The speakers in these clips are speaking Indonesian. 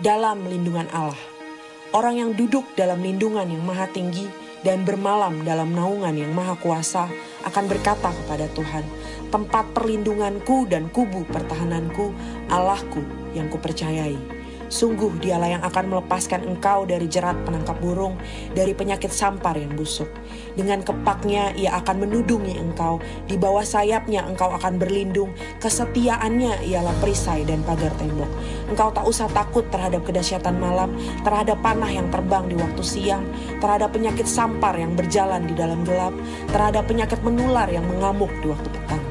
dalam lindungan Allah. Orang yang duduk dalam lindungan yang maha tinggi dan bermalam dalam naungan yang maha kuasa akan berkata kepada Tuhan, tempat perlindunganku dan kubu pertahananku, Allahku yang kupercayai. Sungguh dialah yang akan melepaskan engkau dari jerat penangkap burung, dari penyakit sampar yang busuk. Dengan kepaknya ia akan menudungi engkau, di bawah sayapnya engkau akan berlindung, kesetiaannya ialah perisai dan pagar tembok. Engkau tak usah takut terhadap kedahsyatan malam, terhadap panah yang terbang di waktu siang, terhadap penyakit sampar yang berjalan di dalam gelap, terhadap penyakit menular yang mengamuk di waktu petang.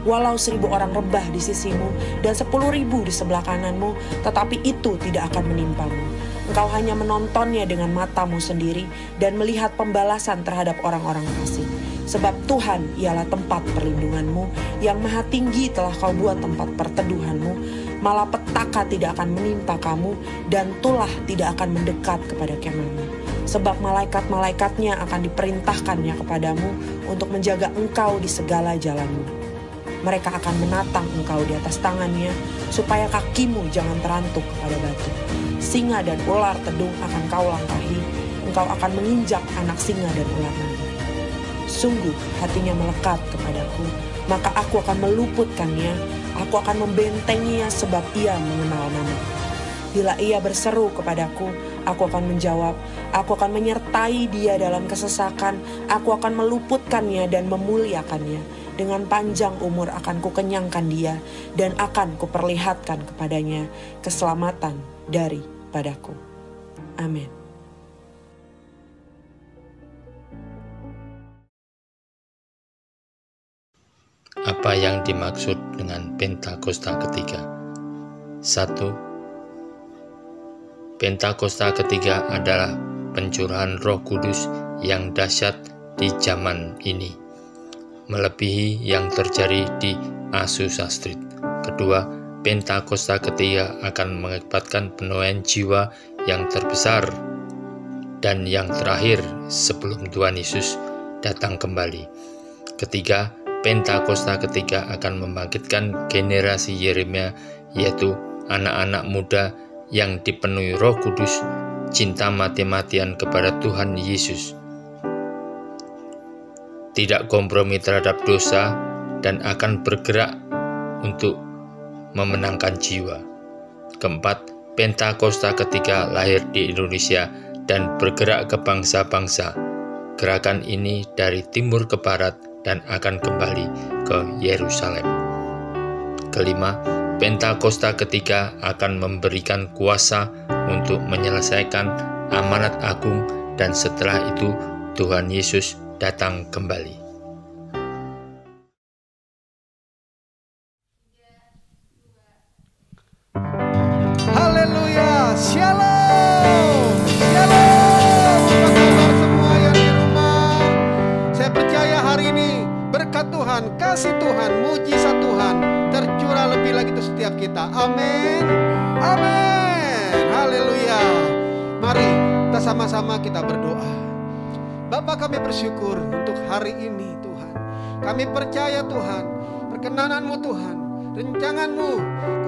Walau 1000 orang rebah di sisimu dan 10.000 di sebelah kananmu, tetapi itu tidak akan menimpamu. Engkau hanya menontonnya dengan matamu sendiri dan melihat pembalasan terhadap orang-orang fasik. Sebab Tuhan ialah tempat perlindunganmu, yang maha tinggi telah kau buat tempat perteduhanmu. Malapetaka tidak akan menimpa kamu dan tulah tidak akan mendekat kepada kemahmu. Sebab malaikat-malaikatnya akan diperintahkannya kepadamu untuk menjaga engkau di segala jalanmu. Mereka akan menatang engkau di atas tangannya, supaya kakimu jangan terantuk kepada batu. Singa dan ular tedung akan kau langkahi, engkau akan menginjak anak singa dan ular naga. Sungguh hatinya melekat kepadaku, maka aku akan meluputkannya, aku akan membentenginya sebab ia mengenal namaku. Bila ia berseru kepadaku, aku akan menjawab, aku akan menyertai dia dalam kesesakan, aku akan meluputkannya dan memuliakannya. Dengan panjang umur akan kukenyangkan dia dan akan kuperlihatkan kepadanya keselamatan daripadaku. Amin. Apa yang dimaksud dengan Pentakosta ketiga? 1. Pentakosta ketiga adalah pencurahan Roh Kudus yang dahsyat di zaman ini, melebihi yang terjadi di Azusa Street. Kedua, Pentakosta ketiga akan mengakibatkan penuaian jiwa yang terbesar dan yang terakhir sebelum Tuhan Yesus datang kembali. Ketiga, Pentakosta ketiga akan membangkitkan generasi Yeremia, yaitu anak-anak muda yang dipenuhi Roh Kudus, cinta mati-matian kepada Tuhan Yesus, tidak kompromi terhadap dosa, dan akan bergerak untuk memenangkan jiwa. Keempat, Pentakosta ketiga lahir di Indonesia dan bergerak ke bangsa-bangsa. Gerakan ini dari timur ke barat dan akan kembali ke Yerusalem. Kelima, Pentakosta ketiga akan memberikan kuasa untuk menyelesaikan amanat agung, dan setelah itu Tuhan Yesus datang kembali. Haleluya, shalom, shalom. Apa kabar semua yang di rumah? Saya percaya hari ini berkat Tuhan, kasih Tuhan, mujizat Tuhan tercurah lebih lagi untuk setiap kita. Amin, amin, haleluya. Mari kita sama-sama kita berdoa. Bapa, kami bersyukur untuk hari ini Tuhan. Kami percaya Tuhan, perkenanan-Mu Tuhan, rencangan-Mu,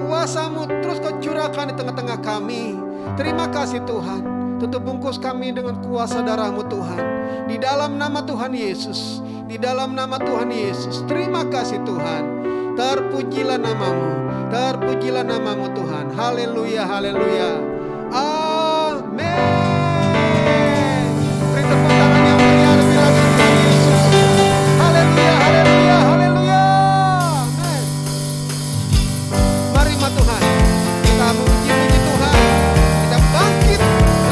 kuasa-Mu terus Kau curahkan di tengah-tengah kami. Terima kasih Tuhan. Tutup bungkus kami dengan kuasa darah-Mu Tuhan. Di dalam nama Tuhan Yesus, di dalam nama Tuhan Yesus. Terima kasih Tuhan. Terpujilah nama-Mu, terpujilah nama-Mu Tuhan. Haleluya, haleluya. Amin. Tepuk tangan yang meriah lebih lagi untuk Yesus. Haleluya, haleluya, haleluya. Amin. Mari Tuhan, kita memuji Tuhan. Kita bangkit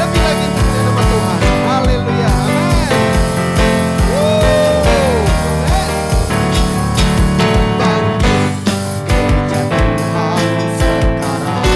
lebih lagi untuk nama Tuhan. Haleluya, amin. Amin. Bangkit gereja Tuhan sekarang.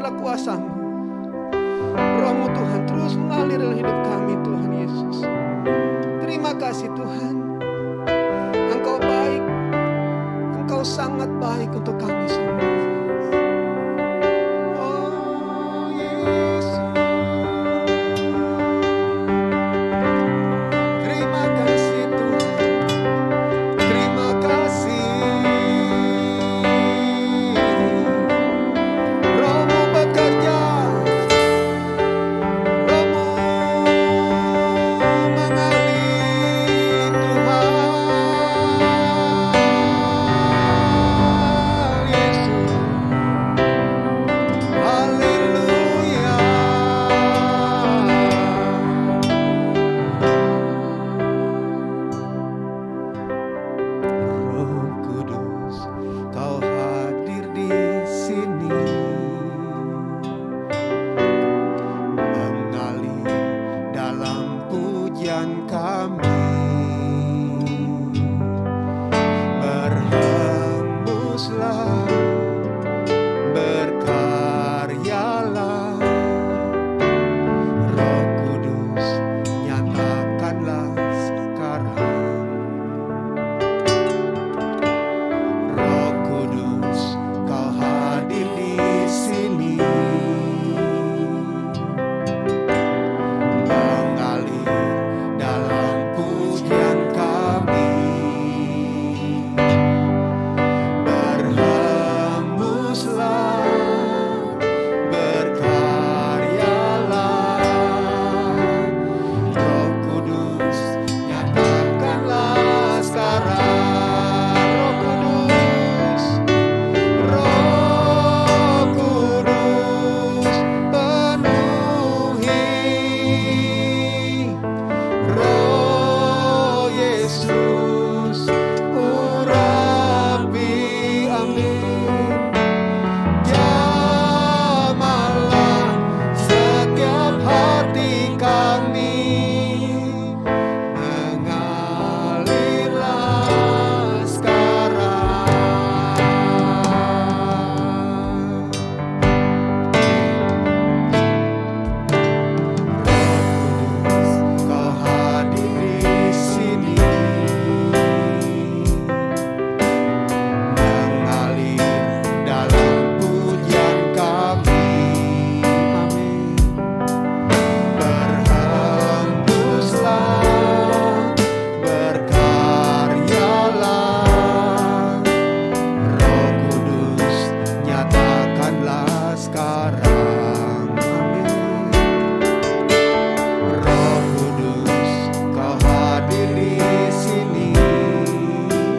biarlah kuasa-Mu, Roh-Mu Tuhan terus mengalir dalam hidup kami Tuhan Yesus. Terima kasih Tuhan, Engkau baik, Engkau sangat baik untuk kami semua. Oh Yesus, terima kasih Tuhan, terima kasih. Roh-Mu bekerja, Roh-Mu mengalir Tuhan Yesus. Haleluya. Roh Kudus, Kau hadir di sini, mengalir dalam pujian kami, berhembuslah, berkaryalah, Roh Kudus, nyatakanlah sekarang. Roh Kudus, Kau hadir di sini, mengalir dalam pujian kami, berhembuslah, berkaryalah, Roh Kudus, nyatakanlah sekarang. Roh Kudus, penuhi, Roh Yesus, urapi, amin. Jamalah setiap hati kami, mengalirlah sekarang. Roh Kudus, Kau hadir di sini, mengalir dalam pujian kami, amin. Berhembuslah, berkaryalah, Roh Kudus, nyatakanlah sekarang, amin. Roh Kudus, Kau hadir di sini,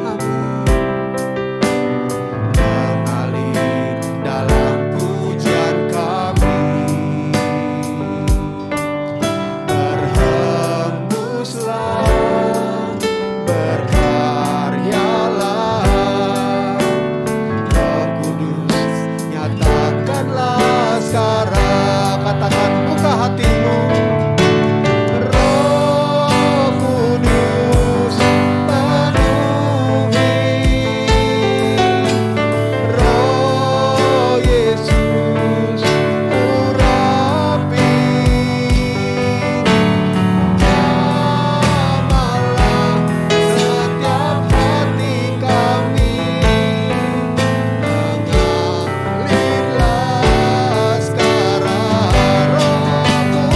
amin. Mengalir dalam pujian kami, berhembuslah, berkaryalah, Roh Kudus, nyatakanlah sekarang. Katakan, buka hatimu. Roh Kudus, penuhi, Roh Yesus, urapi, jamalah setiap hati kami, mengalirlah sekarang. Roh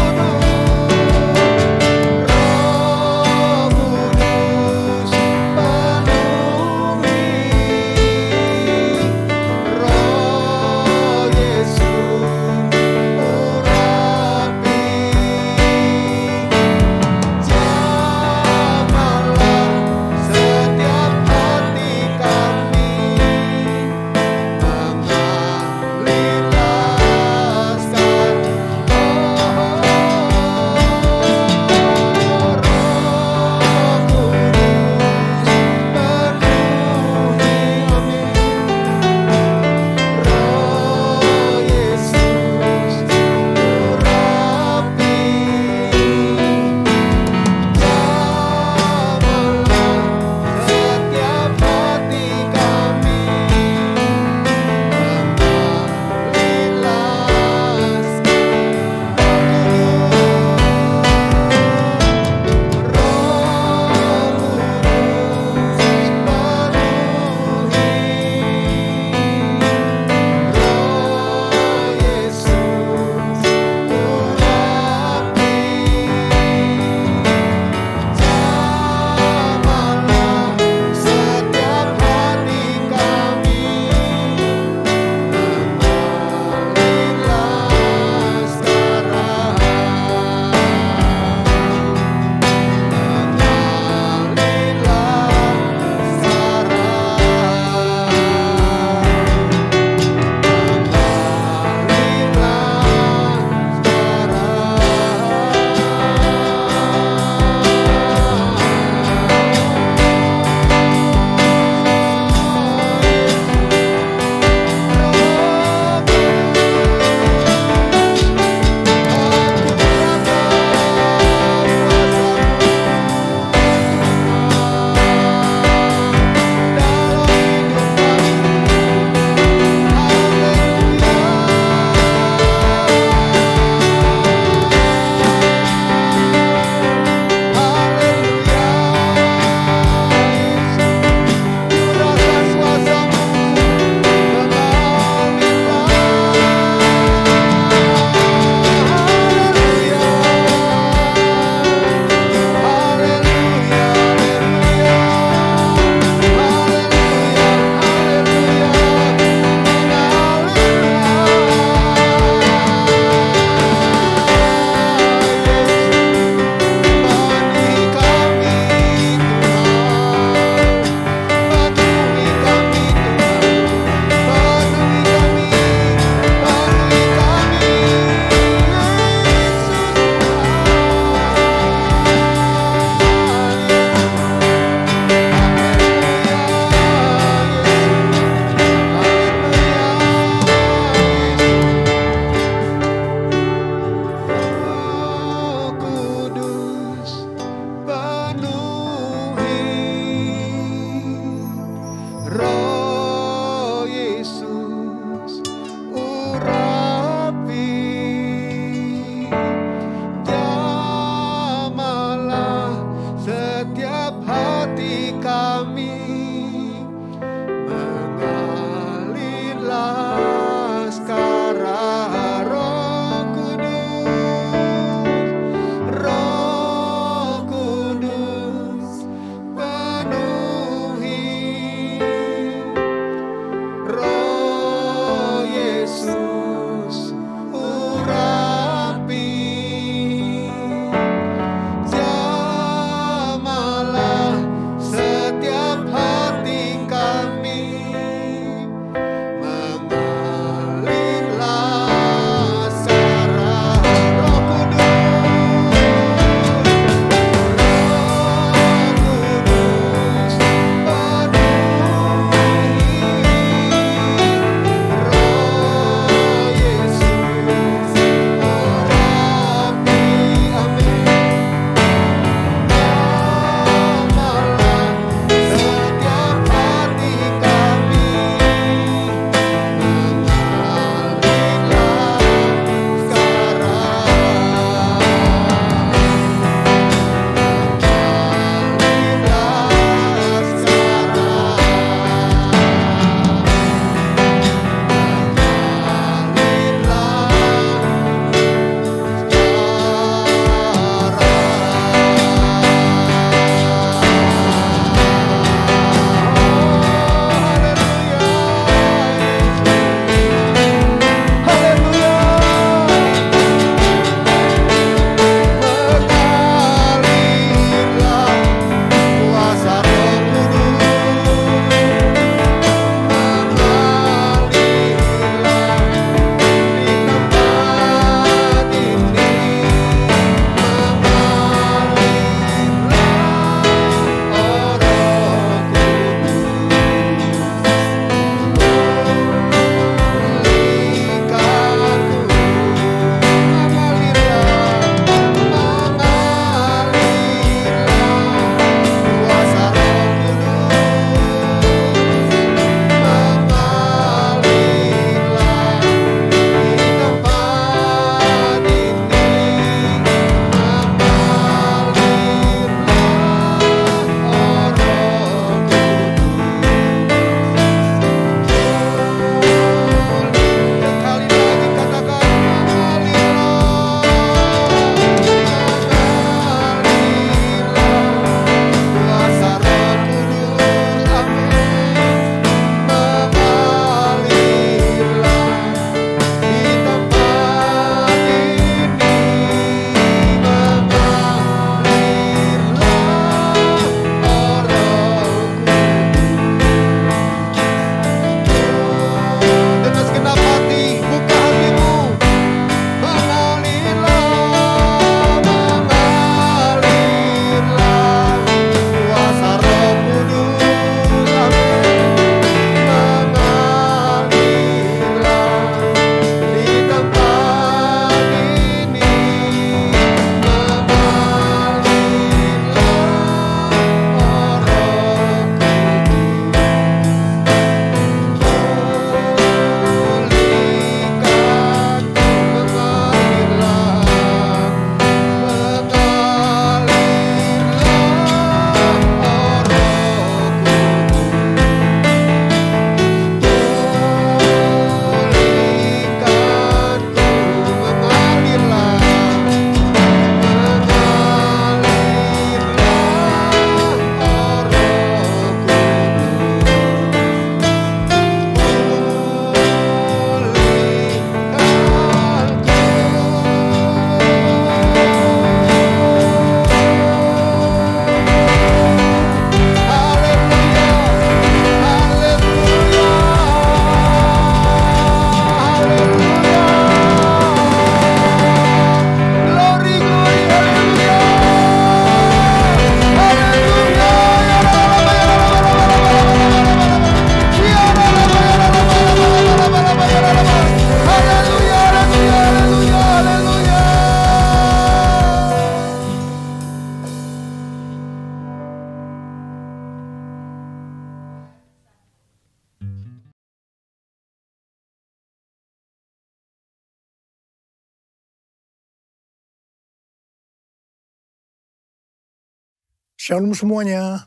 Shalom semuanya.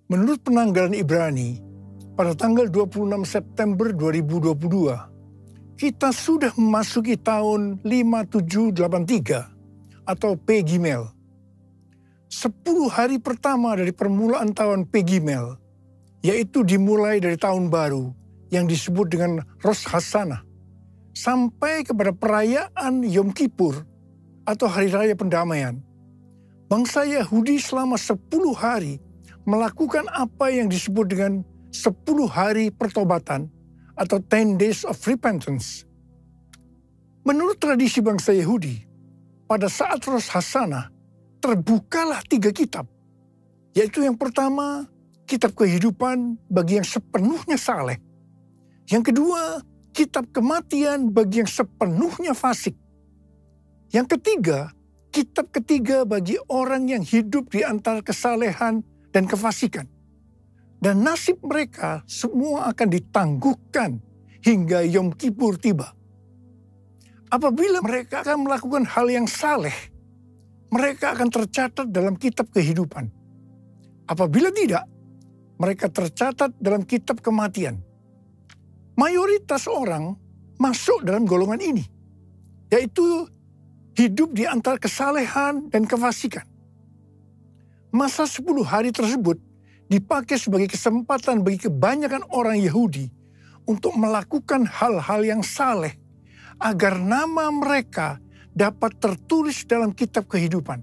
Menurut penanggalan Ibrani, pada tanggal 26 September 2022, kita sudah memasuki tahun 5783 atau P Gimel. 10 hari pertama dari permulaan tahun P Gimel, yaitu dimulai dari tahun baru yang disebut dengan Rosh Hashanah, sampai kepada perayaan Yom Kippur atau Hari Raya Pendamaian. Bangsa Yahudi selama 10 hari melakukan apa yang disebut dengan 10 hari pertobatan atau 10 days of repentance. Menurut tradisi bangsa Yahudi, pada saat Rosh Hashanah terbukalah 3 kitab, yaitu yang pertama, kitab kehidupan bagi yang sepenuhnya saleh. Yang kedua, kitab kematian bagi yang sepenuhnya fasik. Yang ketiga, kitab ketiga bagi orang yang hidup di antara kesalehan dan kefasikan. Dan nasib mereka semua akan ditangguhkan hingga Yom Kippur tiba. Apabila mereka akan melakukan hal yang saleh, mereka akan tercatat dalam kitab kehidupan. Apabila tidak, mereka tercatat dalam kitab kematian. Mayoritas orang masuk dalam golongan ini, yaitu hidup di antara kesalehan dan kefasikan. Masa 10 hari tersebut dipakai sebagai kesempatan bagi kebanyakan orang Yahudi untuk melakukan hal-hal yang saleh agar nama mereka dapat tertulis dalam kitab kehidupan.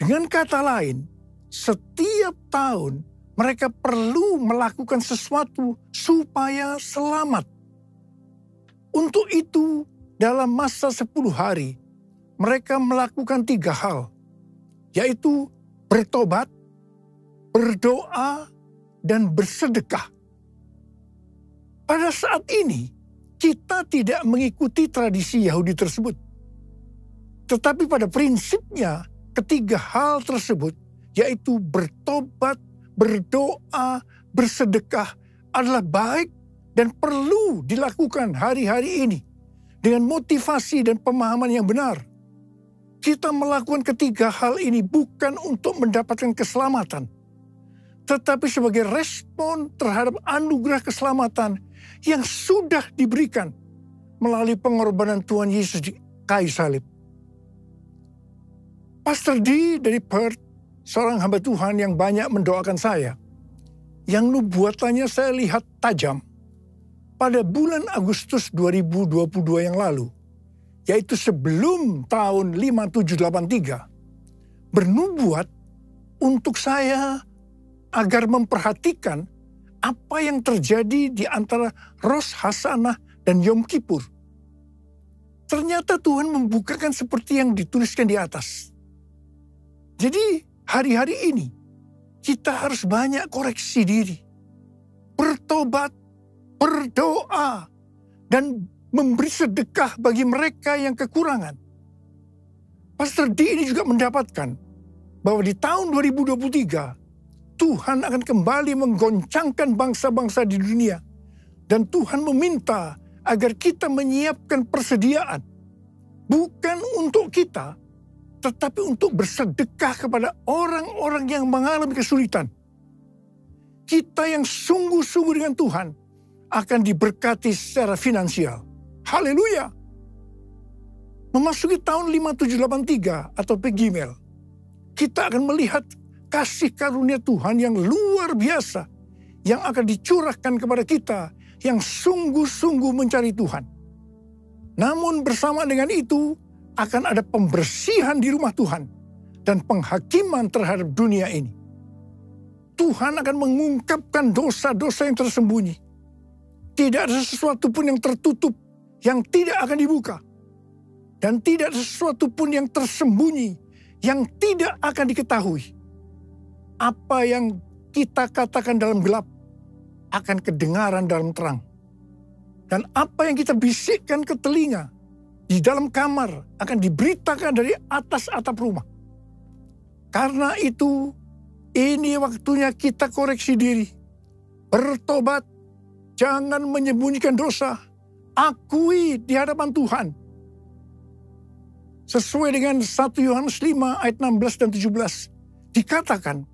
Dengan kata lain, setiap tahun mereka perlu melakukan sesuatu supaya selamat. Untuk itu, dalam masa 10 hari, mereka melakukan 3 hal, yaitu bertobat, berdoa, dan bersedekah. Pada saat ini, kita tidak mengikuti tradisi Yahudi tersebut. Tetapi pada prinsipnya, ketiga hal tersebut, yaitu bertobat, berdoa, bersedekah, adalah baik dan perlu dilakukan hari-hari ini dengan motivasi dan pemahaman yang benar. Kita melakukan ketiga hal ini bukan untuk mendapatkan keselamatan, tetapi sebagai respon terhadap anugerah keselamatan yang sudah diberikan melalui pengorbanan Tuhan Yesus di kayu salib. Pastor D dari Perth, seorang hamba Tuhan yang banyak mendoakan saya, yang nubuatannya saya lihat tajam pada bulan Agustus 2022 yang lalu, yaitu sebelum tahun 5783, bernubuat untuk saya agar memperhatikan apa yang terjadi di antara Rosh Hashanah dan Yom Kippur. Ternyata Tuhan membukakan seperti yang dituliskan di atas. Jadi hari-hari ini kita harus banyak koreksi diri, bertobat, berdoa, dan memberi sedekah bagi mereka yang kekurangan. Pastor D ini juga mendapatkan bahwa di tahun 2023, Tuhan akan kembali menggoncangkan bangsa-bangsa di dunia. Dan Tuhan meminta agar kita menyiapkan persediaan. Bukan untuk kita, tetapi untuk bersedekah kepada orang-orang yang mengalami kesulitan. Kita yang sungguh-sungguh dengan Tuhan akan diberkati secara finansial. Haleluya! Memasuki tahun 5783 atau P Gimel, kita akan melihat kasih karunia Tuhan yang luar biasa yang akan dicurahkan kepada kita yang sungguh-sungguh mencari Tuhan. Namun bersama dengan itu akan ada pembersihan di rumah Tuhan dan penghakiman terhadap dunia ini. Tuhan akan mengungkapkan dosa-dosa yang tersembunyi. Tidak ada sesuatu pun yang tertutup yang tidak akan dibuka. Dan tidak ada sesuatu pun yang tersembunyi yang tidak akan diketahui. Apa yang kita katakan dalam gelap akan kedengaran dalam terang. Dan apa yang kita bisikkan ke telinga di dalam kamar akan diberitakan dari atas atap rumah. Karena itu, ini waktunya kita koreksi diri. Bertobat, jangan menyembunyikan dosa. Akui di hadapan Tuhan. Sesuai dengan 1 Yohanes 5 ayat 16 dan 17. dikatakan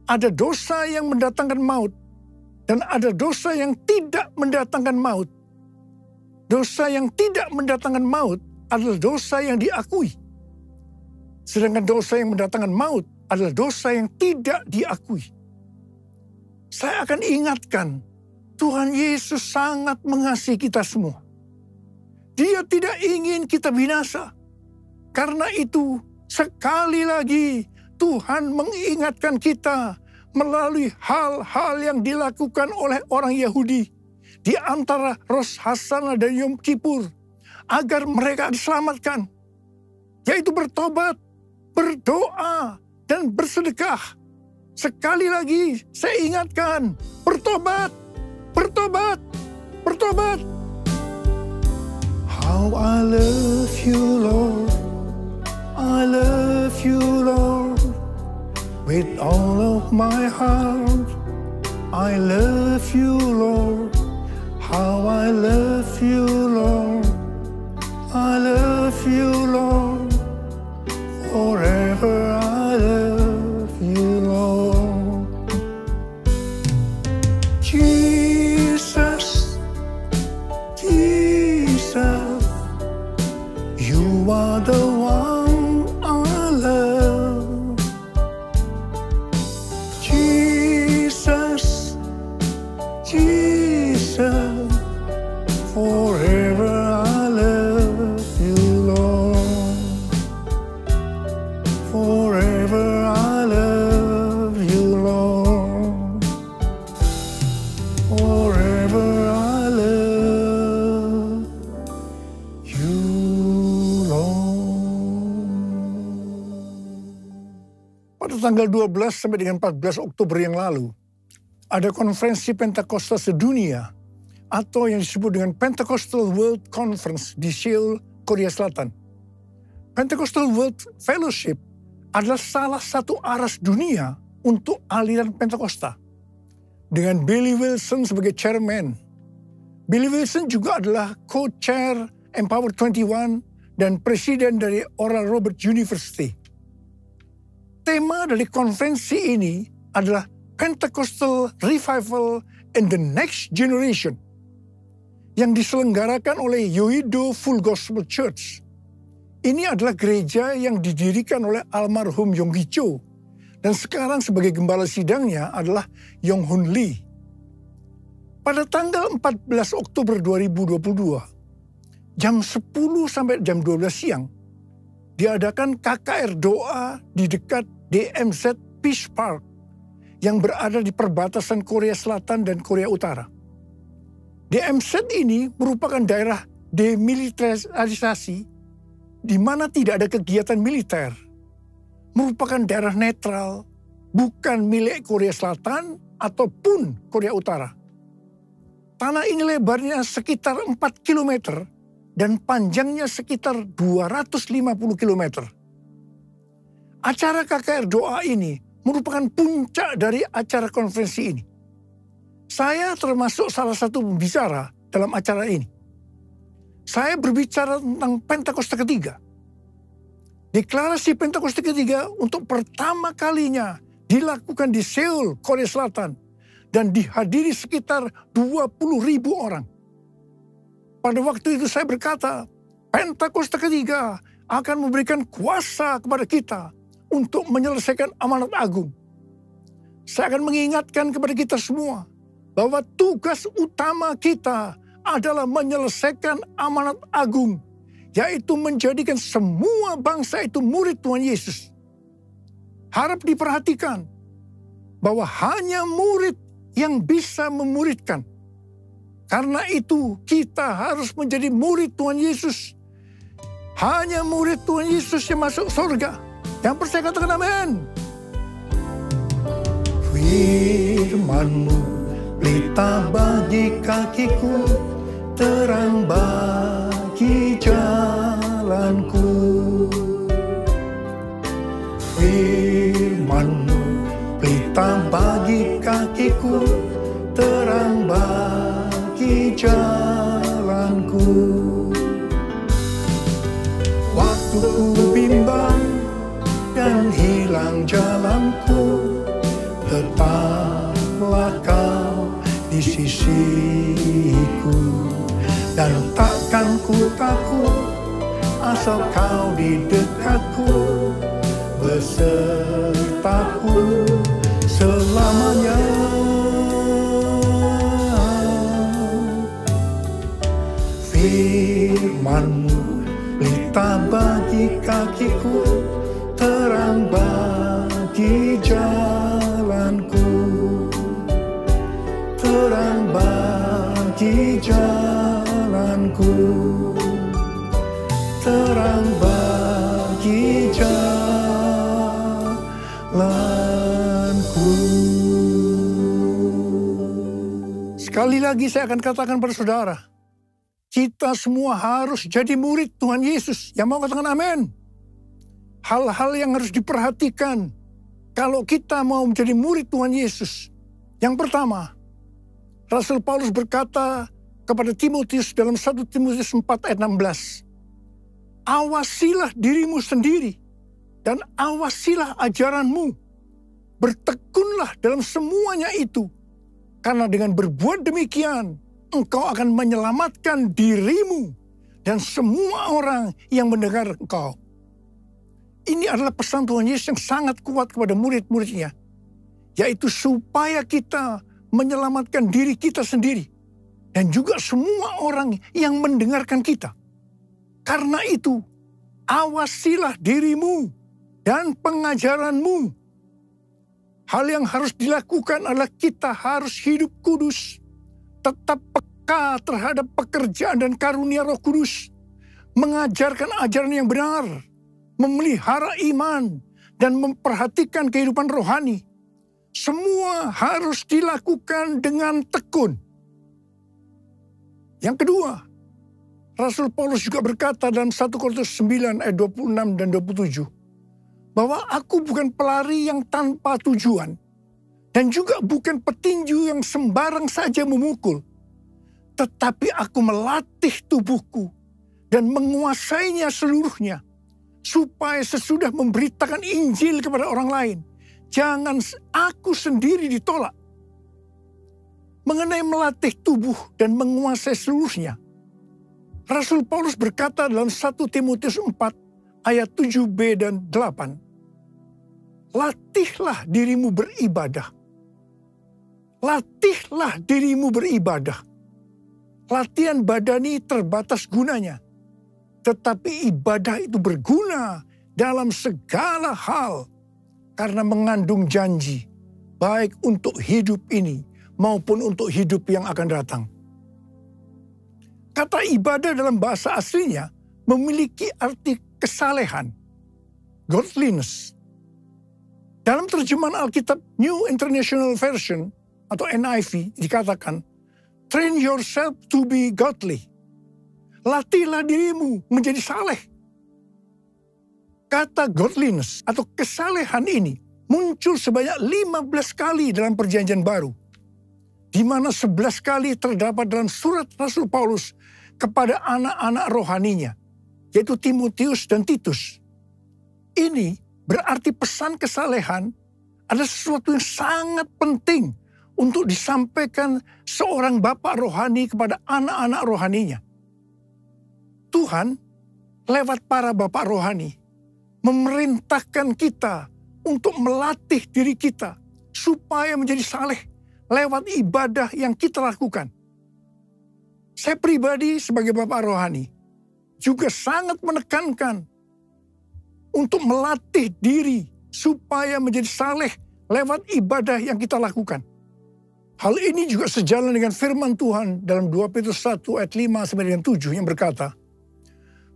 ada dosa yang mendatangkan maut dan ada dosa yang tidak mendatangkan maut. Dosa yang tidak mendatangkan maut adalah dosa yang diakui. Sedangkan dosa yang mendatangkan maut adalah dosa yang tidak diakui. Saya akan ingatkan, Tuhan Yesus sangat mengasihi kita semua. Dia tidak ingin kita binasa. Karena itu, sekali lagi Tuhan mengingatkan kita melalui hal-hal yang dilakukan oleh orang Yahudi di antara Rosh Hashanah dan Yom Kippur agar mereka diselamatkan, yaitu bertobat, berdoa, dan bersedekah. Sekali lagi saya ingatkan, bertobat, bertobat, bertobat. How I love you, Lord. I love you, Lord. With all of my heart. I love you, Lord. How I love you, Lord. I love you, Lord. Forever I love you, Lord. Jesus, Jesus, you are the one I love. Jesus, Jesus, forever I love you, Lord. Forever I love you, Lord. Forever I love you, Lord. Pada tanggal 12 sampai dengan 14 Oktober yang lalu, ada konferensi Pentakosta sedunia atau yang disebut dengan Pentecostal World Conference di Seoul, Korea Selatan. Pentecostal World Fellowship adalah salah satu aras dunia untuk aliran Pentakosta. Dengan Billy Wilson sebagai chairman. Billy Wilson juga adalah co-chair Empower 21 dan presiden dari Oral Roberts University. Tema dari konferensi ini adalah Pentecostal Revival in the Next Generation yang diselenggarakan oleh Yoido Full Gospel Church. Ini adalah gereja yang didirikan oleh almarhum Yong Hee Cho dan sekarang sebagai gembala sidangnya adalah Yong Hun Lee. Pada tanggal 14 Oktober 2022, jam 10 sampai jam 12 siang, diadakan KKR doa di dekat DMZ Peace Park yang berada di perbatasan Korea Selatan dan Korea Utara. DMZ ini merupakan daerah demilitarisasi di mana tidak ada kegiatan militer, merupakan daerah netral, bukan milik Korea Selatan ataupun Korea Utara. Tanah ini lebarnya sekitar 4 km dan panjangnya sekitar 250 km. Acara KKR doa ini merupakan puncak dari acara konferensi ini. Saya termasuk salah satu pembicara dalam acara ini. Saya berbicara tentang Pentakosta ketiga. Deklarasi Pentakosta ketiga untuk pertama kalinya dilakukan di Seoul, Korea Selatan. Dan dihadiri sekitar 20.000 orang. Pada waktu itu saya berkata, Pentakosta ketiga akan memberikan kuasa kepada kita untuk menyelesaikan amanat agung. Saya akan mengingatkan kepada kita semua bahwa tugas utama kita adalah menyelesaikan amanat agung, yaitu menjadikan semua bangsa itu murid Tuhan Yesus. Harap diperhatikan bahwa hanya murid yang bisa memuridkan. Karena itu kita harus menjadi murid Tuhan Yesus. Hanya murid Tuhan Yesus yang masuk surga. Yang percaya katakan amin. Firman-Mu pelita bagi kakiku, terang bagi jalanku. Firman-Mu pelita bagi kakiku, terang bagi jalanku. Waktu ku bimbang dan hilang hilang jalanku, tetaplah kau di sisiku. Dan takkan ku takut asal kau di dekatku, besertaku selamanya. Firman-Mu pelita bagi kakiku, terang bagi jalanku, terang bagi jalanku, terang bagi jalanku. Sekali lagi saya akan katakan pada saudara, kita semua harus jadi murid Tuhan Yesus. Yang mau katakan amin. Hal-hal yang harus diperhatikan kalau kita mau menjadi murid Tuhan Yesus. Yang pertama, Rasul Paulus berkata kepada Timotius dalam 1 Timotius 4 ayat 16. Awasilah dirimu sendiri dan awasilah ajaranmu. Bertekunlah dalam semuanya itu. Karena dengan berbuat demikian, engkau akan menyelamatkan dirimu dan semua orang yang mendengar engkau. Ini adalah pesan Tuhan Yesus yang sangat kuat kepada murid-muridnya. Yaitu supaya kita menyelamatkan diri kita sendiri. Dan juga semua orang yang mendengarkan kita. Karena itu, awasilah dirimu dan pengajaranmu. Hal yang harus dilakukan adalah kita harus hidup kudus. Tetap peka terhadap pekerjaan dan karunia Roh Kudus. Mengajarkan ajaran yang benar. Memelihara iman. Dan memperhatikan kehidupan rohani. Semua harus dilakukan dengan tekun. Yang kedua, Rasul Paulus juga berkata dalam 1 Korintus 9 ayat 26 dan 27. Bahwa aku bukan pelari yang tanpa tujuan. Dan juga bukan petinju yang sembarang saja memukul. Tetapi aku melatih tubuhku dan menguasainya seluruhnya. Supaya sesudah memberitakan Injil kepada orang lain, jangan aku sendiri ditolak. Mengenai melatih tubuh dan menguasai seluruhnya, Rasul Paulus berkata dalam 1 Timotius 4 ayat 7b dan 8. Latihlah dirimu beribadah. Latihlah dirimu beribadah. Latihan badani terbatas gunanya. Tetapi ibadah itu berguna dalam segala hal. Karena mengandung janji. Baik untuk hidup ini maupun untuk hidup yang akan datang. Kata ibadah dalam bahasa aslinya memiliki arti kesalehan. Godliness. Dalam terjemahan Alkitab New International Version atau NIV dikatakan, train yourself to be godly. Latihlah dirimu menjadi saleh. Kata godliness atau kesalehan ini muncul sebanyak 15 kali dalam Perjanjian Baru. Di mana 11 kali terdapat dalam surat Rasul Paulus kepada anak-anak rohaninya, yaitu Timotius dan Titus. Ini berarti pesan kesalehan adalah sesuatu yang sangat penting untuk disampaikan seorang bapak rohani kepada anak-anak rohaninya. Tuhan lewat para bapak rohani memerintahkan kita untuk melatih diri kita supaya menjadi saleh lewat ibadah yang kita lakukan. Saya pribadi sebagai bapak rohani juga sangat menekankan untuk melatih diri supaya menjadi saleh lewat ibadah yang kita lakukan. Hal ini juga sejalan dengan firman Tuhan dalam 2 Petrus 1 ayat 5-7 yang berkata,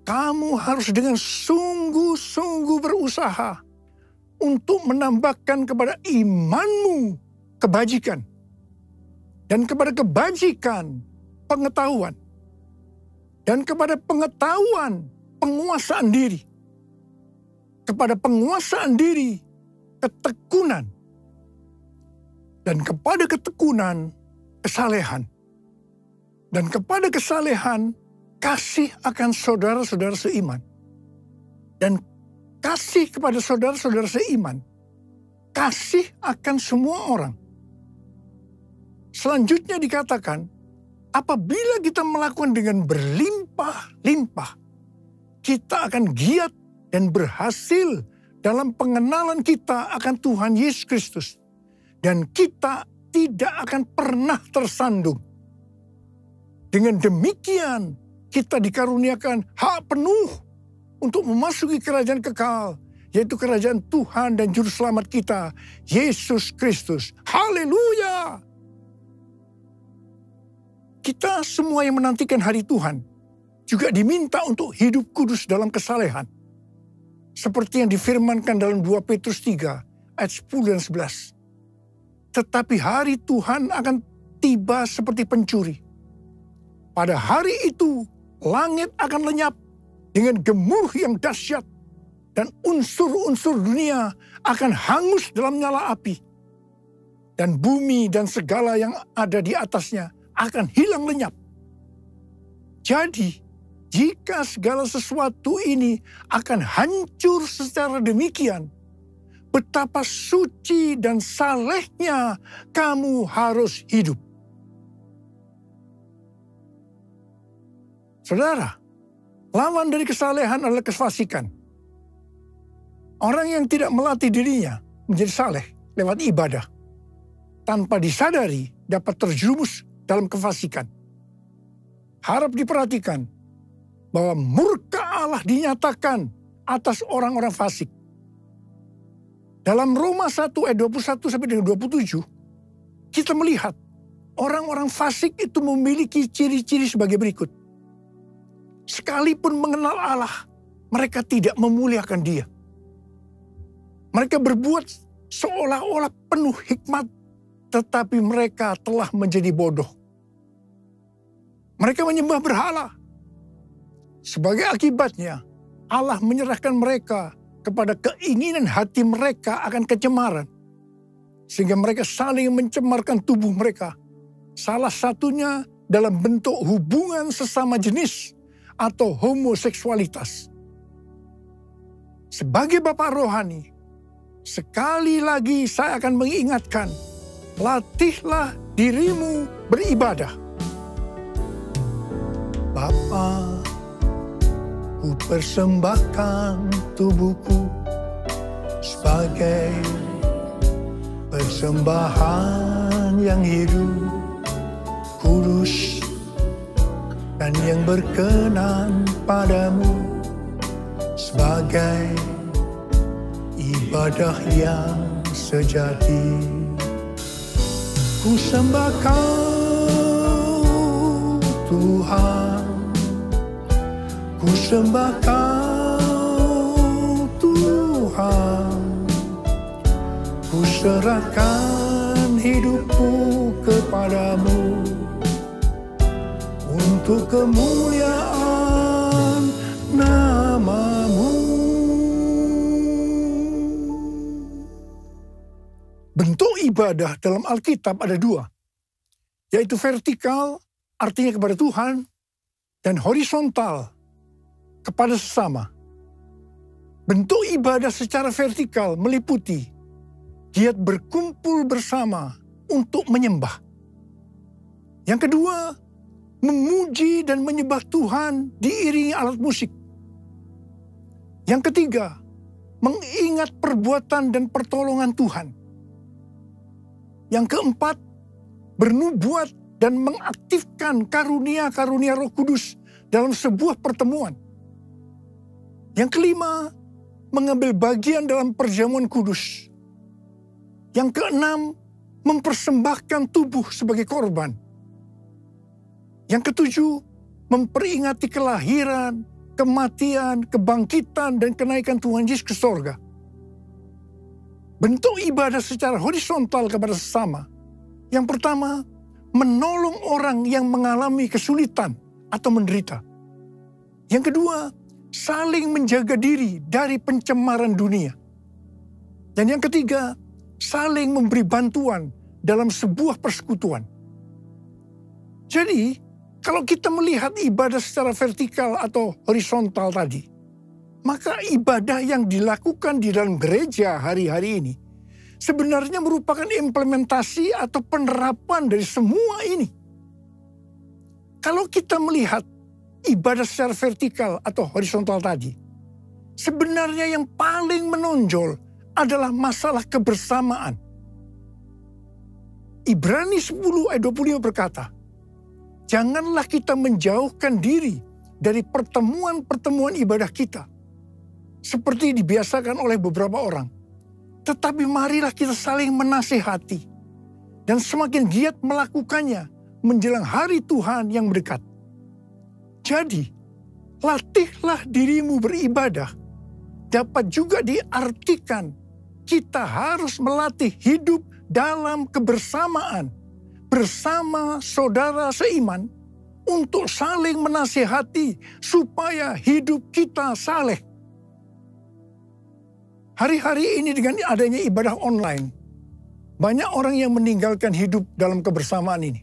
kamu harus dengan sungguh-sungguh berusaha untuk menambahkan kepada imanmu kebajikan. Dan kepada kebajikan pengetahuan. Dan kepada pengetahuan penguasaan diri. Kepada penguasaan diri, ketekunan. Dan kepada ketekunan, kesalehan. Dan kepada kesalehan, kasih akan saudara-saudara seiman. Dan kasih kepada saudara-saudara seiman, kasih akan semua orang. Selanjutnya dikatakan, apabila kita melakukan dengan berlimpah-limpah, kita akan giat dan berhasil dalam pengenalan kita akan Tuhan Yesus Kristus. Dan kita tidak akan pernah tersandung. Dengan demikian, kita dikaruniakan hak penuh untuk memasuki kerajaan kekal, yaitu kerajaan Tuhan dan Juru Selamat kita, Yesus Kristus. Haleluya! Kita semua yang menantikan hari Tuhan juga diminta untuk hidup kudus dalam kesalehan. Seperti yang difirmankan dalam 2 Petrus 3 ayat 10 dan 11. Tetapi hari Tuhan akan tiba seperti pencuri. Pada hari itu langit akan lenyap dengan gemuruh yang dahsyat dan unsur-unsur dunia akan hangus dalam nyala api. Dan bumi dan segala yang ada di atasnya akan hilang lenyap. Jadi, jika segala sesuatu ini akan hancur secara demikian, betapa suci dan salehnya kamu harus hidup. Saudara, lawan dari kesalehan adalah kefasikan. Orang yang tidak melatih dirinya menjadi saleh lewat ibadah, tanpa disadari dapat terjerumus dalam kefasikan. Harap diperhatikan bahwa murka Allah dinyatakan atas orang-orang fasik. Dalam Roma 1 ayat 21 sampai dengan 27, kita melihat orang-orang fasik itu memiliki ciri-ciri sebagai berikut. Sekalipun mengenal Allah, mereka tidak memuliakan Dia. Mereka berbuat seolah-olah penuh hikmat, tetapi mereka telah menjadi bodoh. Mereka menyembah berhala. Sebagai akibatnya, Allah menyerahkan mereka kepada keinginan hati mereka akan kecemaran. Sehingga mereka saling mencemarkan tubuh mereka. Salah satunya dalam bentuk hubungan sesama jenis atau homoseksualitas. Sebagai Bapak rohani, sekali lagi saya akan mengingatkan, latihlah dirimu beribadah. Bapa, ku persembahkan tubuhku sebagai persembahan yang hidup, kudus, dan yang berkenan padamu, sebagai ibadah yang sejati. Ku sembah Kau Tuhan, ku sembah Kau Tuhan, ku serahkan hidupku kepadamu untuk kemuliaan nama-Mu. Bentuk ibadah dalam Alkitab ada dua, yaitu vertikal, artinya kepada Tuhan, dan horizontal, kepada sesama. Bentuk ibadah secara vertikal meliputi giat berkumpul bersama untuk menyembah. Yang kedua, memuji dan menyembah Tuhan diiringi alat musik. Yang ketiga, mengingat perbuatan dan pertolongan Tuhan. Yang keempat, bernubuat dan mengaktifkan karunia-karunia Roh Kudus dalam sebuah pertemuan. Yang kelima, mengambil bagian dalam perjamuan kudus. Yang keenam, mempersembahkan tubuh sebagai korban. Yang ketujuh, memperingati kelahiran, kematian, kebangkitan, dan kenaikan Tuhan Yesus ke sorga. Bentuk ibadah secara horizontal kepada sesama. Yang pertama, menolong orang yang mengalami kesulitan atau menderita. Yang kedua, saling menjaga diri dari pencemaran dunia. Dan yang ketiga, saling memberi bantuan dalam sebuah persekutuan. Jadi, kalau kita melihat ibadah secara vertikal atau horizontal tadi, Maka ibadah yang dilakukan di dalam gereja hari-hari ini sebenarnya merupakan implementasi atau penerapan dari semua ini. Kalau kita melihat ibadah secara vertikal atau horizontal tadi, sebenarnya yang paling menonjol adalah masalah kebersamaan. Ibrani 10 ayat 25 berkata, janganlah kita menjauhkan diri dari pertemuan-pertemuan ibadah kita, seperti dibiasakan oleh beberapa orang. Tetapi marilah kita saling menasihati, dan semakin giat melakukannya menjelang hari Tuhan yang mendekat. Jadi, latihlah dirimu beribadah dapat juga diartikan kita harus melatih hidup dalam kebersamaan bersama saudara seiman untuk saling menasihati supaya hidup kita saleh. Hari-hari ini dengan adanya ibadah online, banyak orang yang meninggalkan hidup dalam kebersamaan ini.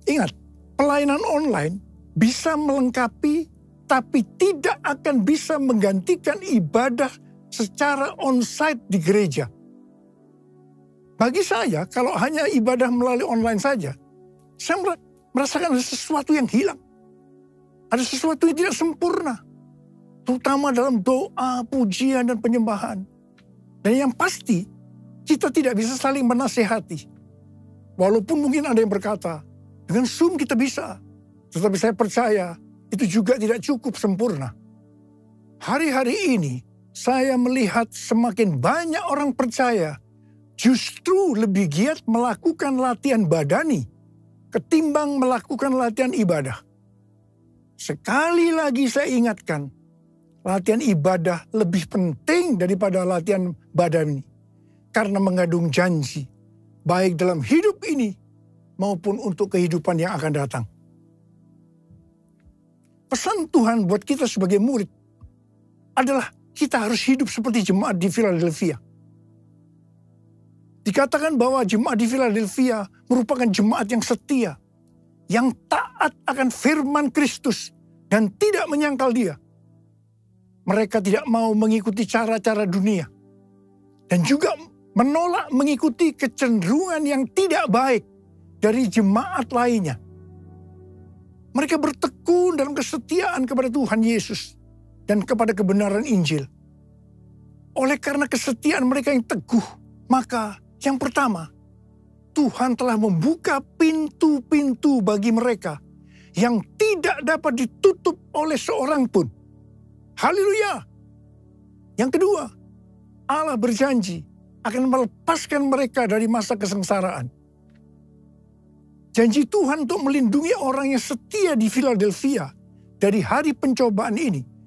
Ingat, pelayanan online bisa melengkapi tapi tidak akan bisa menggantikan ibadah secara onsite di gereja. Bagi saya, kalau hanya ibadah melalui online saja, saya merasakan ada sesuatu yang hilang. Ada sesuatu yang tidak sempurna. Terutama dalam doa, pujian, dan penyembahan. Dan yang pasti, kita tidak bisa saling menasihati. Walaupun mungkin ada yang berkata, dengan Zoom kita bisa. Tetapi saya percaya, itu juga tidak cukup sempurna. Hari-hari ini, saya melihat semakin banyak orang percaya justru lebih giat melakukan latihan badani ketimbang melakukan latihan ibadah. Sekali lagi saya ingatkan, latihan ibadah lebih penting daripada latihan badani karena mengandung janji baik dalam hidup ini maupun untuk kehidupan yang akan datang. Pesan Tuhan buat kita sebagai murid adalah kita harus hidup seperti jemaat di Philadelphia. Dikatakan bahwa jemaat di Philadelphia merupakan jemaat yang setia, yang taat akan firman Kristus dan tidak menyangkal Dia. Mereka tidak mau mengikuti cara-cara dunia. Dan juga menolak mengikuti kecenderungan yang tidak baik dari jemaat lainnya. Mereka bertekun dalam kesetiaan kepada Tuhan Yesus dan kepada kebenaran Injil. Oleh karena kesetiaan mereka yang teguh, maka yang pertama, Tuhan telah membuka pintu-pintu bagi mereka yang tidak dapat ditutup oleh seorang pun. Haleluya. Yang kedua, Allah berjanji akan melepaskan mereka dari masa kesengsaraan. Janji Tuhan untuk melindungi orang yang setia di Philadelphia dari hari pencobaan ini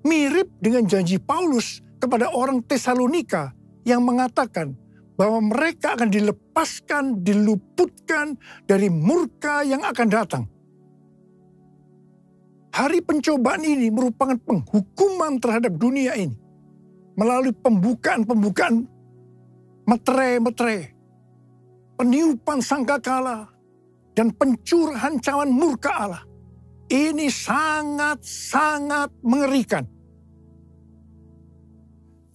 mirip dengan janji Paulus kepada orang Tesalonika yang mengatakan bahwa mereka akan dilepaskan, diluputkan dari murka yang akan datang. Hari pencobaan ini merupakan penghukuman terhadap dunia ini melalui pembukaan-pembukaan meterai-meterai, peniupan sangkakala, dan pencurahan cawan murka Allah. Ini sangat-sangat mengerikan.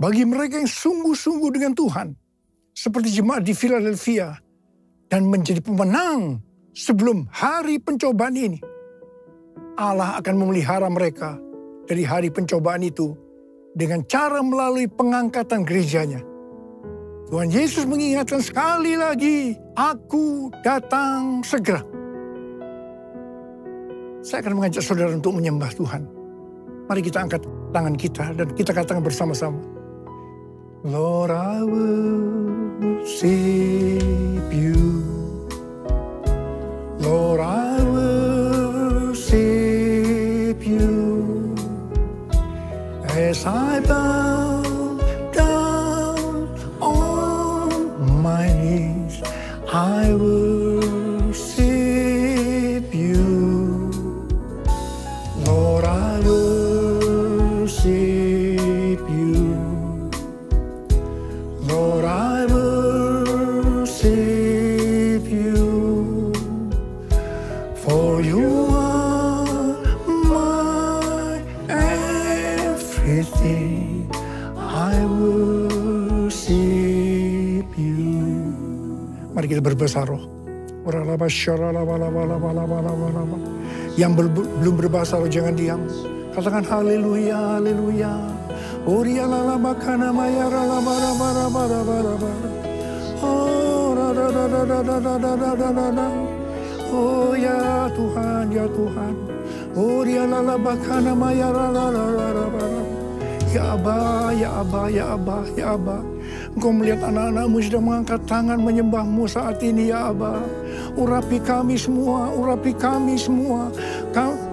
Bagi mereka yang sungguh-sungguh dengan Tuhan, seperti jemaat di Philadelphia, dan menjadi pemenang sebelum hari pencobaan ini, Allah akan memelihara mereka dari hari pencobaan itu dengan cara melalui pengangkatan gerejanya. Tuhan Yesus mengingatkan sekali lagi, aku datang segera. Saya akan mengajak saudara untuk menyembah Tuhan. Mari kita angkat tangan kita dan kita katakan bersama-sama. Lord, I worship you. Lord, I worship you. As I bow down on my knees, I worship you. Lord, I worship you. Lord, I worship you. name I worship you. Mari kita berbahasa roh. Yang belum berbahasa roh jangan diam. Katakan haleluya, haleluya. Oh ya Tuhan, ya Tuhan. Oh ya Abba, ya Abba, ya Abba, ya Abba. Engkau melihat anak-anakmu sedang mengangkat tangan menyembahmu saat ini, ya Abba. Urapi kami semua, urapi kami semua.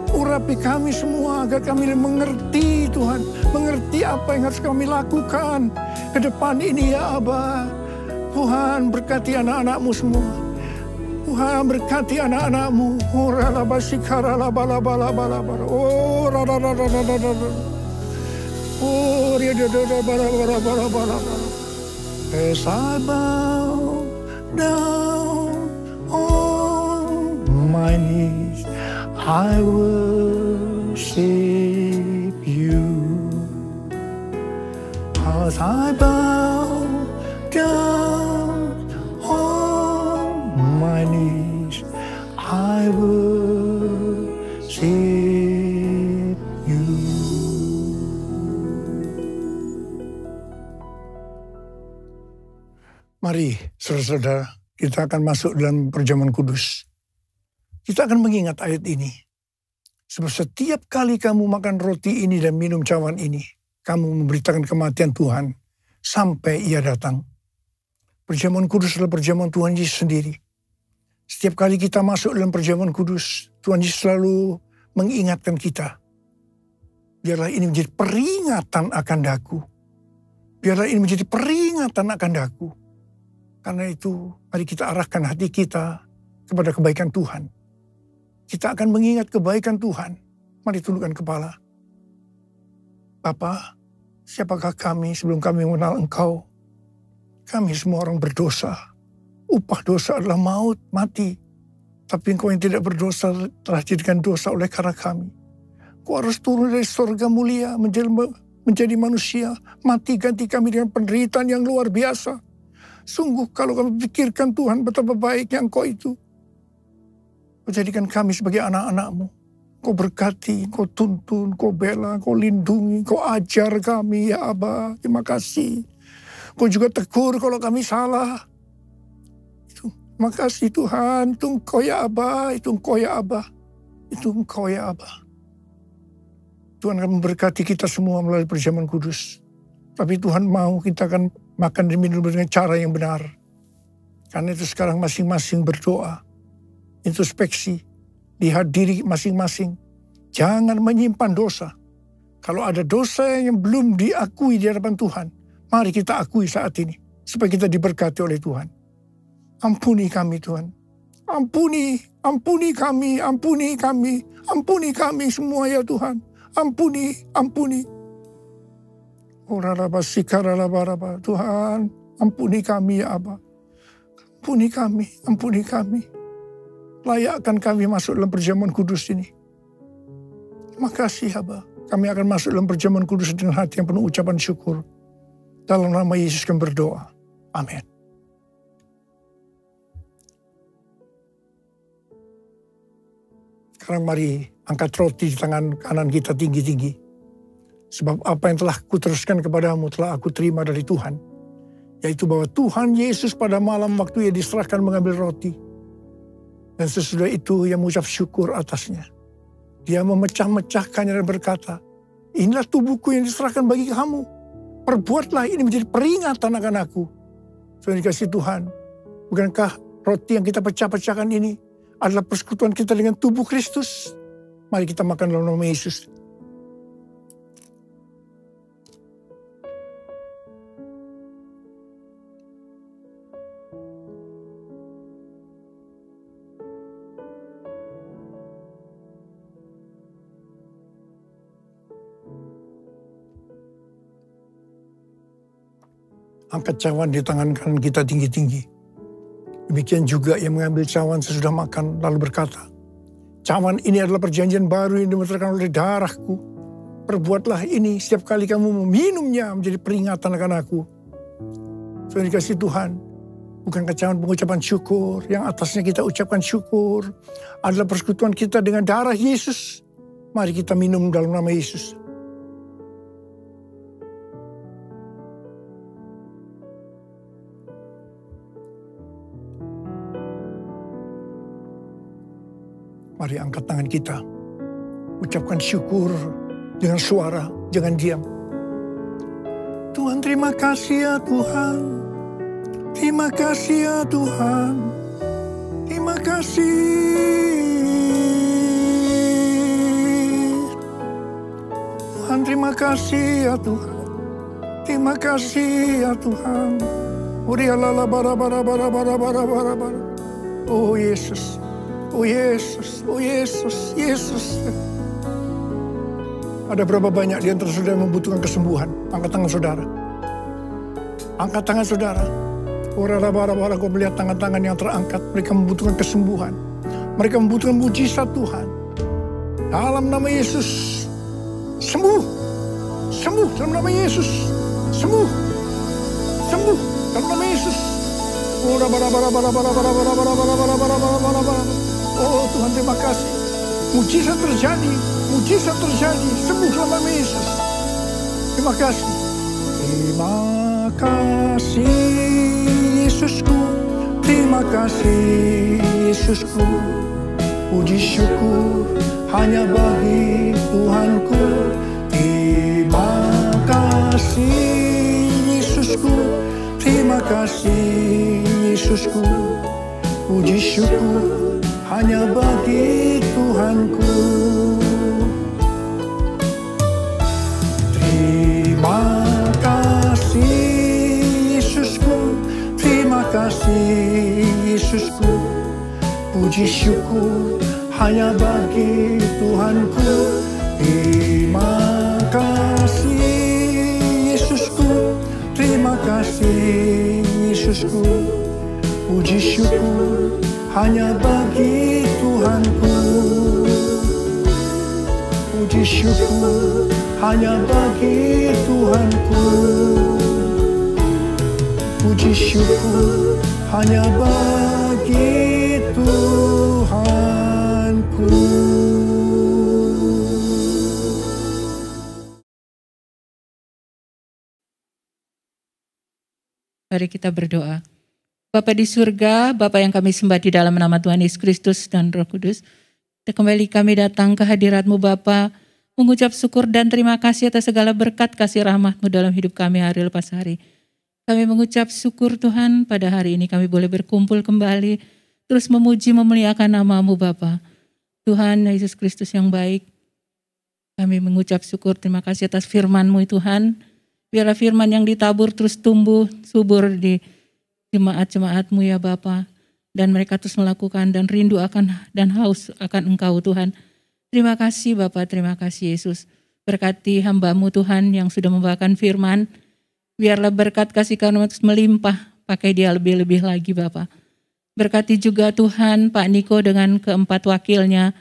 Urapi kami semua agar kami mengerti Tuhan. Mengerti apa yang harus kami lakukan ke depan ini, ya Abba. Tuhan berkati anak-anakmu semua. Tuhan berkati anak-anakmu. Oh as I bow down on my knees, I worship you. As I bow down on my knees, I worship you. Mari, saudara-saudara, kita akan masuk dalam perjamuan kudus. Kita akan mengingat ayat ini. Sebab setiap kali kamu makan roti ini dan minum cawan ini, kamu memberitakan kematian Tuhan sampai ia datang. Perjamuan kudus adalah perjamuan Tuhan Yesus sendiri. Setiap kali kita masuk dalam perjamuan kudus, Tuhan Yesus selalu mengingatkan kita. Biarlah ini menjadi peringatan akan daku. Biarlah ini menjadi peringatan akan daku. Karena itu, mari kita arahkan hati kita kepada kebaikan Tuhan. Kita akan mengingat kebaikan Tuhan. Mari tundukkan kepala. Bapa, siapakah kami sebelum kami mengenal Engkau? Kami semua orang berdosa. Upah dosa adalah maut, mati. Tapi Engkau yang tidak berdosa telah jadikan dosa oleh karena kami. Engkau harus turun dari surga mulia menjadi manusia. Mati ganti kami dengan penderitaan yang luar biasa. Sungguh kalau kami pikirkan Tuhan betapa baiknya Engkau itu. Kau jadikan kami sebagai anak-anak-Mu. Kau berkati, Kau tuntun, Kau bela, Kau lindungi, Kau ajar kami, ya Abba. Terima kasih. Kau juga tegur kalau kami salah. Terima kasih Tuhan. Itu Engkau ya Abba, itu Engkau ya Abba. Itu Engkau ya Abba. Tuhan akan memberkati kita semua melalui perjamuan kudus. Tapi Tuhan mau kita akan makan dan minum dengan cara yang benar. Karena itu sekarang masing-masing berdoa. Introspeksi. Lihat diri masing-masing. Jangan menyimpan dosa. Kalau ada dosa yang belum diakui di hadapan Tuhan, mari kita akui saat ini. Supaya kita diberkati oleh Tuhan. Ampuni kami Tuhan. Ampuni kami, ampuni kami. Ampuni kami semua ya Tuhan. Ampuni. Tuhan, ampuni kami ya Abba. Ampuni kami. Layakkan kami masuk dalam perjamuan kudus ini. Terima kasih Abba. Kami akan masuk dalam perjamuan kudus dengan hati yang penuh ucapan syukur. Dalam nama Yesus kami berdoa. Amin. Sekarang mari angkat roti di tangan kanan kita tinggi-tinggi. Sebab apa yang telah kuteruskan kepadamu telah aku terima dari Tuhan. Yaitu bahwa Tuhan Yesus pada malam waktu ia diserahkan mengambil roti. Dan sesudah itu ia mengucap syukur atasnya. Dia memecah-mecahkannya dan berkata, inilah tubuhku yang diserahkan bagi kamu. Perbuatlah ini menjadi peringatan akan aku. Tuhan dikasih Tuhan. Bukankah roti yang kita pecah-pecahkan ini adalah persekutuan kita dengan tubuh Kristus? Mari kita makan dalam nama Yesus. Angkat cawan di tangan kanan kita tinggi-tinggi. Demikian juga yang mengambil cawan sesudah makan lalu berkata, cawan ini adalah perjanjian baru yang dimeteraikan oleh darahku. Perbuatlah ini setiap kali kamu meminumnya menjadi peringatan akan aku. Saudara dikasih Tuhan, bukan pengucapan syukur, yang atasnya kita ucapkan syukur, adalah persekutuan kita dengan darah Yesus. Mari kita minum dalam nama Yesus. Mari angkat tangan kita, ucapkan syukur dengan suara, jangan diam. Tuhan, terima kasih ya Tuhan. Terima kasih ya Tuhan. Terima kasih. Tuhan, terima kasih ya Tuhan. Terima kasih ya Tuhan. Oh Yesus. Oh Yesus. Oh Yesus. Yesus. Ada berapa banyak di antara saudara yang membutuhkan kesembuhan? Angkat tangan saudara. Angkat tangan saudara. Orang-orang kau melihat tangan-tangan yang terangkat. Mereka membutuhkan kesembuhan. Mereka membutuhkan mujizat Tuhan. Dalam nama Yesus. Sembuh. Sembuh dalam nama Yesus. Sembuh. Sembuh dalam nama Yesus. Oh Tuhan, terima kasih. Mujizat terjadi. Mujizat terjadi. Sembuh dalam nama Yesus. Terima kasih. Terima kasih Yesusku. Terima kasih Yesusku. Puji syukur hanya bagi Tuhanku. Terima kasih Yesusku. Terima kasih Yesusku. Puji syukur hanya bagi Tuhanku. Terima kasih Yesusku. Terima kasih Yesusku. Puji syukur hanya bagi Tuhanku. Terima kasih Yesusku. Terima kasih Yesusku. Puji syukur hanya bagi Tuhanku. Puji syukur hanya bagi Tuhanku. Puji syukur hanya bagi Tuhanku. Mari kita berdoa. Bapa di surga, Bapa yang kami sembah di dalam nama Tuhan Yesus Kristus dan Roh Kudus, kembali kami datang ke hadirat-Mu Bapa, mengucap syukur dan terima kasih atas segala berkat kasih rahmat-Mu dalam hidup kami hari lepas hari. Kami mengucap syukur Tuhan, pada hari ini kami boleh berkumpul kembali, terus memuji memuliakan nama-Mu Bapa. Tuhan Yesus Kristus yang baik, kami mengucap syukur, terima kasih atas firman-Mu Tuhan. Biarlah firman yang ditabur terus tumbuh subur di jemaat-jemaat-Mu ya Bapa, dan mereka terus melakukan dan rindu akan dan haus akan Engkau Tuhan. Terima kasih Bapa, terima kasih Yesus. Berkati hamba-Mu Tuhan yang sudah membawakan firman, biarlah berkat kasih karunia terus melimpah pakai dia lebih-lebih lagi Bapa. Berkati juga Tuhan Pak Niko dengan keempat wakilnya,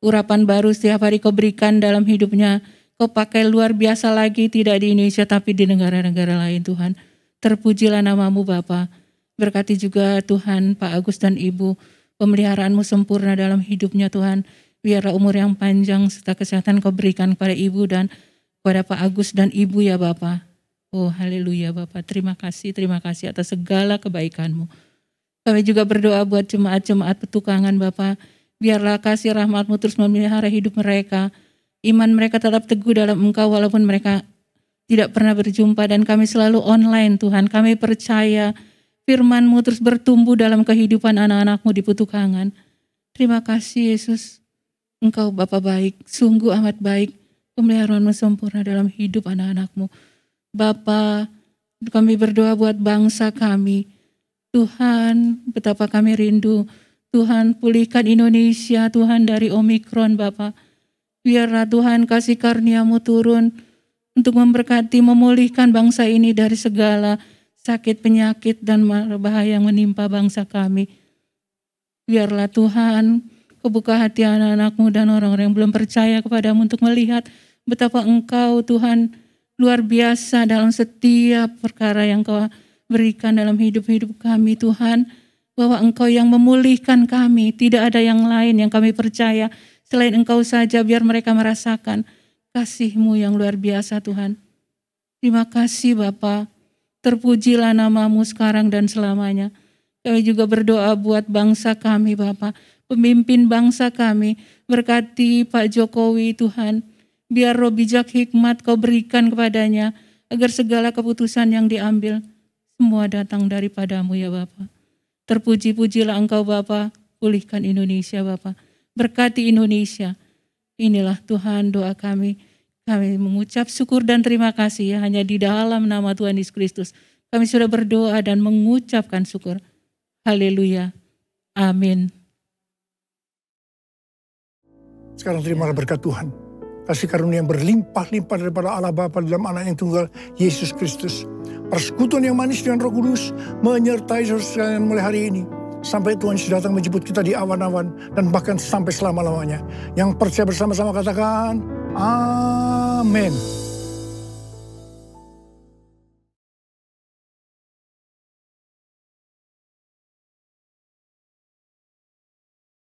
urapan baru setiap hari Kau berikan dalam hidupnya, Kau pakai luar biasa lagi, tidak di Indonesia tapi di negara-negara lain Tuhan. Terpujilah nama-Mu Bapa. Berkati juga Tuhan Pak Agus dan Ibu, pemeliharaan-Mu sempurna dalam hidupnya Tuhan. Biarlah umur yang panjang serta kesehatan Kau berikan kepada Ibu dan kepada Pak Agus dan Ibu ya Bapa. Oh haleluya Bapa, terima kasih atas segala kebaikan-Mu. Kami juga berdoa buat jemaat-jemaat petukangan Bapa. Biarlah kasih rahmat-Mu terus memelihara hidup mereka. Iman mereka tetap teguh dalam Engkau walaupun mereka tidak pernah berjumpa, dan kami selalu online Tuhan. Kami percaya firman-Mu terus bertumbuh dalam kehidupan anak-anak-Mu di petukangan. Terima kasih Yesus. Engkau Bapa baik, sungguh amat baik. Pemeliharaan-Mu sempurna dalam hidup anak-anak-Mu. Bapa, kami berdoa buat bangsa kami. Tuhan, betapa kami rindu. Tuhan, pulihkan Indonesia Tuhan dari Omikron Bapa. Biarlah Tuhan kasih karunia-Mu turun untuk memberkati, memulihkan bangsa ini dari segala sakit, penyakit, dan bahaya yang menimpa bangsa kami. Biarlah Tuhan, Kau buka hati anak-anak-Mu dan orang-orang yang belum percaya kepada-Mu untuk melihat betapa Engkau Tuhan luar biasa dalam setiap perkara yang Kau berikan dalam hidup-hidup kami Tuhan. Bahwa Engkau yang memulihkan kami, tidak ada yang lain yang kami percaya selain Engkau saja, biar mereka merasakan kasih-Mu yang luar biasa Tuhan. Terima kasih Bapa, terpujilah nama-Mu sekarang dan selamanya. Kami juga berdoa buat bangsa kami Bapa, pemimpin bangsa kami, berkati Pak Jokowi Tuhan, biar roh bijak hikmat Kau berikan kepadanya, agar segala keputusan yang diambil, semua datang daripada-Mu ya Bapa. Terpuji-pujilah Engkau Bapa, pulihkan Indonesia Bapa, berkati Indonesia. Inilah Tuhan doa kami. Kami mengucap syukur dan terima kasih ya, hanya di dalam nama Tuhan Yesus Kristus. Kami sudah berdoa dan mengucapkan syukur. Haleluya. Amin. Sekarang terimalah berkat Tuhan. Kasih karunia yang berlimpah-limpah daripada Allah Bapa dalam Anak yang tunggal, Yesus Kristus. Persekutuan yang manis dengan Roh Kudus menyertai saudara sekalian mulai hari ini. Sampai Tuhan sudah datang menjemput kita di awan-awan dan bahkan sampai selama-lamanya. Yang percaya bersama-sama katakan, Amin.